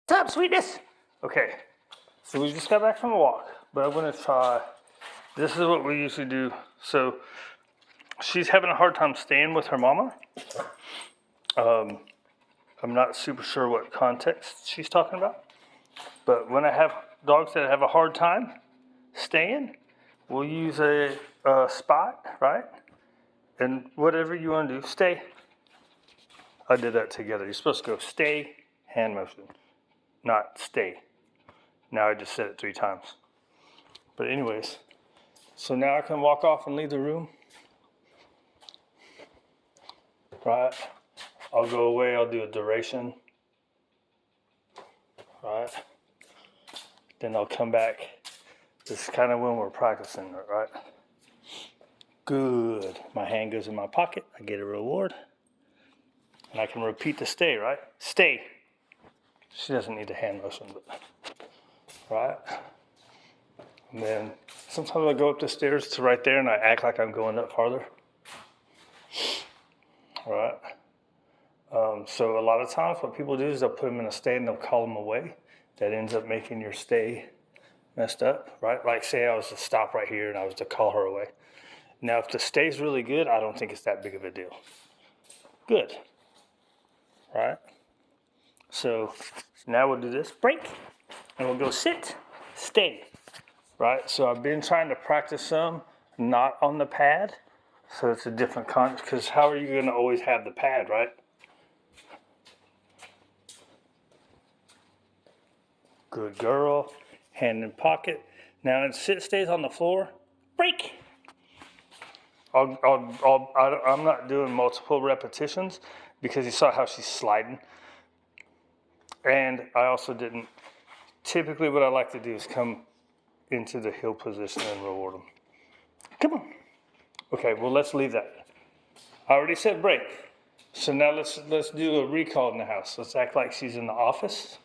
What's up, sweetness? Okay, so we just got back from a walk, but I'm gonna try, this is what we usually do. So she's having a hard time staying with her mama. I'm not super sure what context she's talking about, but when I have dogs that have a hard time staying, we'll use a spot, right? And whatever you want to do, stay. I did that together. You're supposed to go stay, hand motion, not stay. Now I just said it 3 times. But anyways, so now I can walk off and leave the room. Right? I'll go away, I'll do a duration. Right? Then I'll come back. This is kind of when we're practicing it, right? Good. My hand goes in my pocket, I get a reward. And I can repeat the stay, right? Stay. She doesn't need the hand motion, but, right? And then sometimes I go up the stairs to right there and I act like I'm going up farther. Right? So a lot of times what people do is they'll put them in a stay and they'll call them away. That ends up making your stay messed up, right? Like say I was to stop right here and I was to call her away. Now if the stay's really good, I don't think it's that big of a deal. Good. Right? So now we'll do this, break, and we'll go sit, stay. Right? So I've been trying to practice some, not on the pad. So it's a different concept, because how are you going to always have the pad, right? Good girl. Hand in pocket. Now sit stays on the floor. Break. I'm not doing multiple repetitions because you saw how she's sliding. And I also didn't. Typically what I like to do is come into the heel position and reward them. Come on. Okay, well let's leave that. I already said break. So now let's do a recall in the house. Let's act like she's in the office.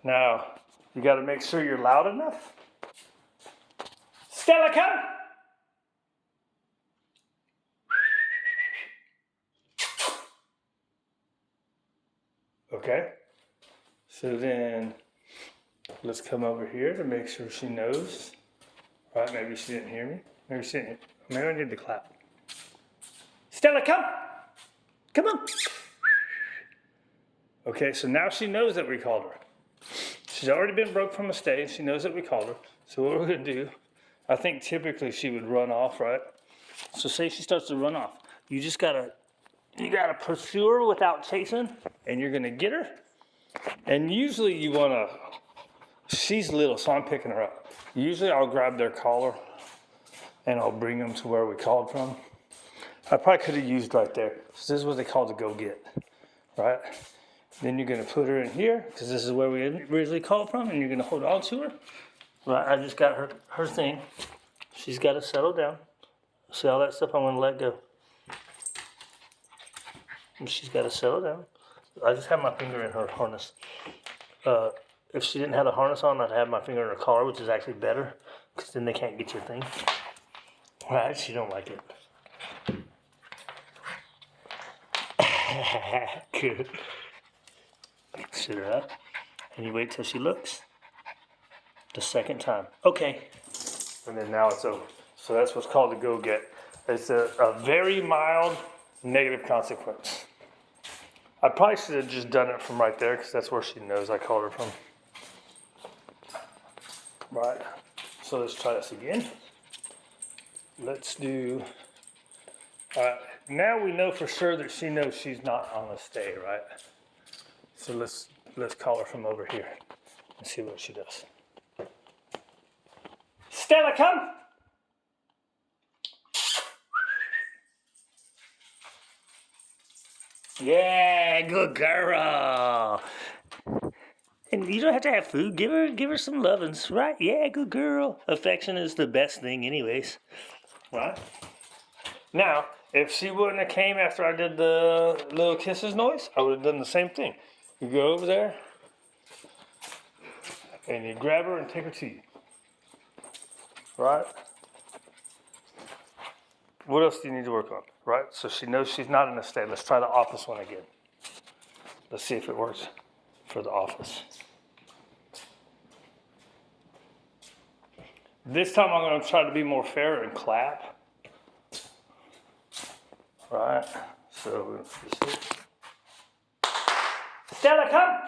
Now, you got to make sure you're loud enough. Stella, come! Okay. So then, let's come over here to make sure she knows. Right, maybe she didn't hear me. Maybe I need to clap. Stella, come! Come on! Okay, so now she knows that we called her. She's already been broke from a stay. She knows that we called her. So what we're going to do, I think typically she would run off, right? So say she starts to run off. You gotta pursue her without chasing, and you're going to get her. And usually you want to, she's little, so I'm picking her up. Usually I'll grab their collar, and I'll bring them to where we called from. I probably could have used right there. So this is what they call the go get, right? Then you're going to put her in here, because this is where we originally called from, and you're going to hold on to her. Right, I just got her thing. She's got to settle down. See all that stuff I'm going to let go. And she's got to settle down. I just have my finger in her harness. If she didn't have the harness on, I'd have my finger in her collar, which is actually better, because then they can't get your thing. Right, she don't like it. Good. Sit her up, and you wait till she looks. The second time. Okay. And then now it's over. So that's what's called the go get. It's a very mild negative consequence. I probably should have just done it from right there because that's where she knows I called her from. Right. So let's try this again. Let's do. Now we know for sure that she knows she's not on a stay, right? So let's call her from over here and see what she does. Stella, come! Yeah, good girl. And you don't have to have food. Give her some lovin's, right? Yeah, good girl. Affection is the best thing anyways. Right? Now, if she wouldn't have came after I did the little kisses noise, I would have done the same thing. You go over there, and you grab her and take her to you. Right? What else do you need to work on? Right? So she knows she's not in a stay. Let's try the office one again. Let's see if it works for the office. This time I'm going to try to be more fair and clap. Right? So, Stella, come!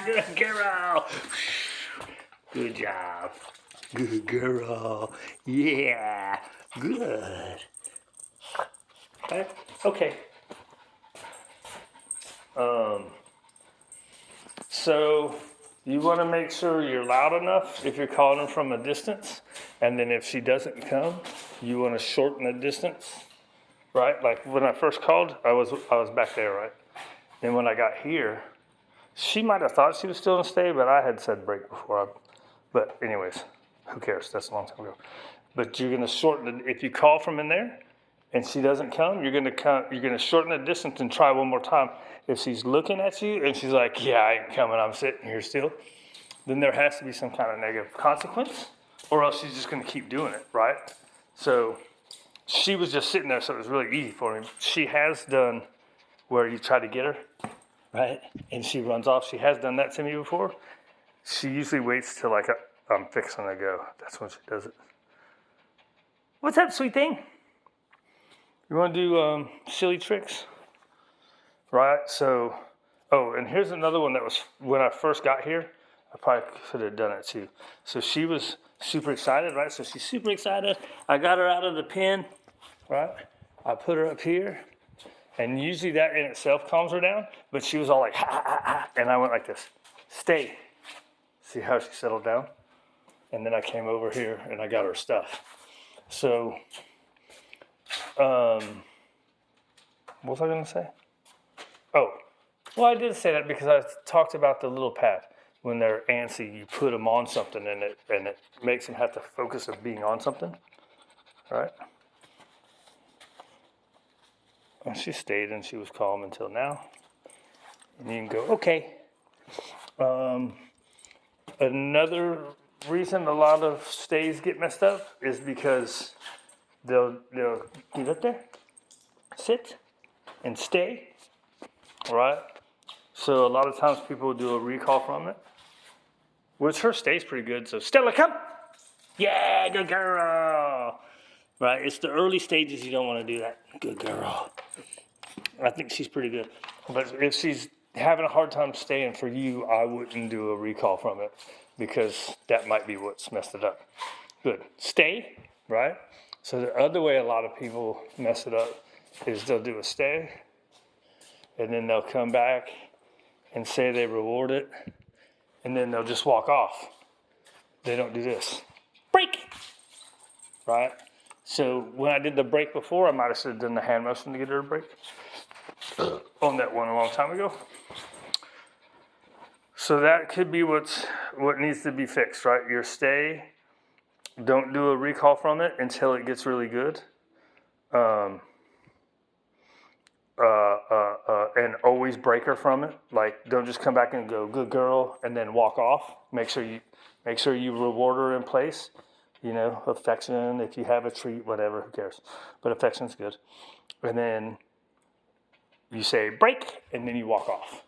Good girl! Good job. Good girl. Yeah. Good. Okay. So you want to make sure you're loud enough if you're calling her from a distance, and then if she doesn't come, you want to shorten the distance, right? Like when I first called, I was back there, right? Then when I got here, she might have thought she was still in stay, but I had said break before. But anyways, who cares? That's a long time ago. But you're gonna shorten it if you call from in there, and she doesn't come. You're gonna shorten the distance and try one more time. If she's looking at you and she's like, "Yeah, I ain't coming. I'm sitting here still," then there has to be some kind of negative consequence, or else she's just gonna keep doing it, right? So she was just sitting there, so it was really easy for me. She has done where you try to get her, right? And she runs off. She has done that to me before. She usually waits till like I'm fixing to go. That's when she does it. What's up, sweet thing? You want to do silly tricks? Right? So, oh, and here's another one that was when I first got here. I probably could have done it too. So she was super excited, right? So she's super excited. I got her out of the pen, right? I put her up here. And usually that in itself calms her down. But she was all like, ha, ha, ha, ha. And I went like this. Stay. See how she settled down? And then I came over here and I got her stuff. So, what was I going to say? Oh, well, I did say that because I talked about the little pad. When they're antsy, you put them on something and it makes them have to focus of being on something, right? And she stayed and she was calm until now. And you can go, okay. Another reason a lot of stays get messed up is because they'll get up there, sit, and stay, right? So a lot of times people will do a recall from it, which her stay's pretty good. So Stella, come! Yeah, good girl! Right, it's the early stages you don't want to do that. Good girl. I think she's pretty good. But if she's having a hard time staying for you, I wouldn't do a recall from it because that might be what's messed it up. Good. Stay, right? So the other way a lot of people mess it up is they'll do a stay and then they'll come back and say they reward it and then they'll just walk off. They don't do this. Break! Right? So when I did the break before, I might have should have done the hand motion to get her a break on that one a long time ago. So that could be what needs to be fixed, right? Your stay, don't do a recall from it until it gets really good. And always break her from it. Like, don't just come back and go, good girl, and then walk off. Make sure you reward her in place. You know, affection, if you have a treat, whatever, who cares? But affection's good. And then you say break, and then you walk off,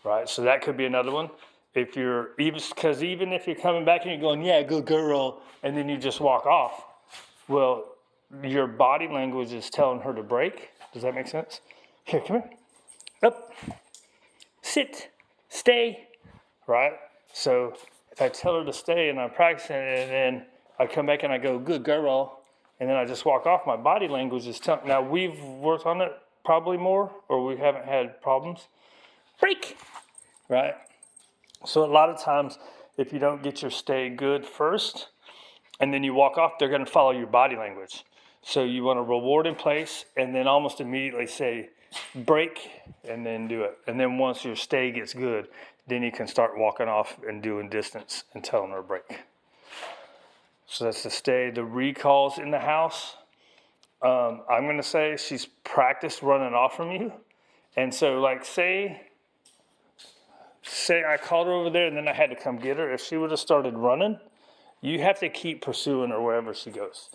right? So that could be another one. If you're, even if you're coming back and you're going, yeah, good girl, and then you just walk off, well, your body language is telling her to break. Does that make sense? Here, come here. Up, sit, stay, right? So if I tell her to stay and I'm practicing it, and then I come back and I go, good girl, and then I just walk off, my body language is telling. Now, we've worked on it probably more, or we haven't had problems. Break, right? So a lot of times, if you don't get your stay good first, and then you walk off, they're going to follow your body language. So you want to reward in place, and then almost immediately say, break, and then do it. And then once your stay gets good, then you can start walking off and doing distance and telling her to break. So that's the stay. The recalls in the house, I'm going to say she's practiced running off from you. And so, like, say I called her over there and then I had to come get her. If she would have started running, you have to keep pursuing her wherever she goes.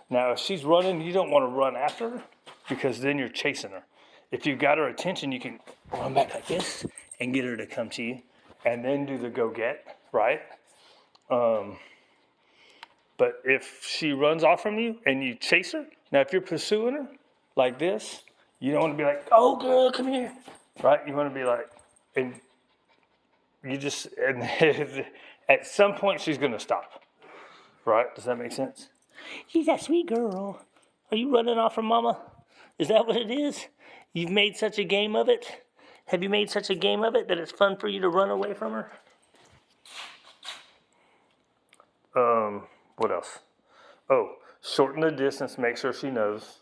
Now, if she's running, you don't want to run after her. because then you're chasing her. If you've got her attention, you can run back like this and get her to come to you, and then do the go get, right? But if she runs off from you and you chase her, now if you're pursuing her like this, you don't want to be like, oh girl, come here, right? You want to be like, and you just, and at some point she's going to stop, right? Does that make sense? She's that sweet girl. Are you running off from mama? Is that what it is? You've made such a game of it? Have you made such a game of it that it's fun for you to run away from her? What else? Oh, shorten the distance, make sure she knows.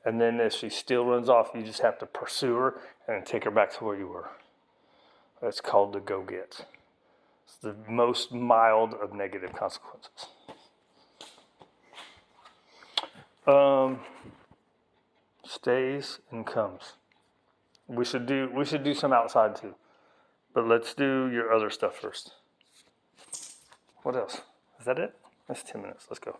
And then if she still runs off, you just have to pursue her and take her back to where you were. That's called the go get. It's the most mild of negative consequences. Stays and comes. We should do some outside too. But let's do your other stuff first. What else? Is that it? That's 10 minutes. Let's go.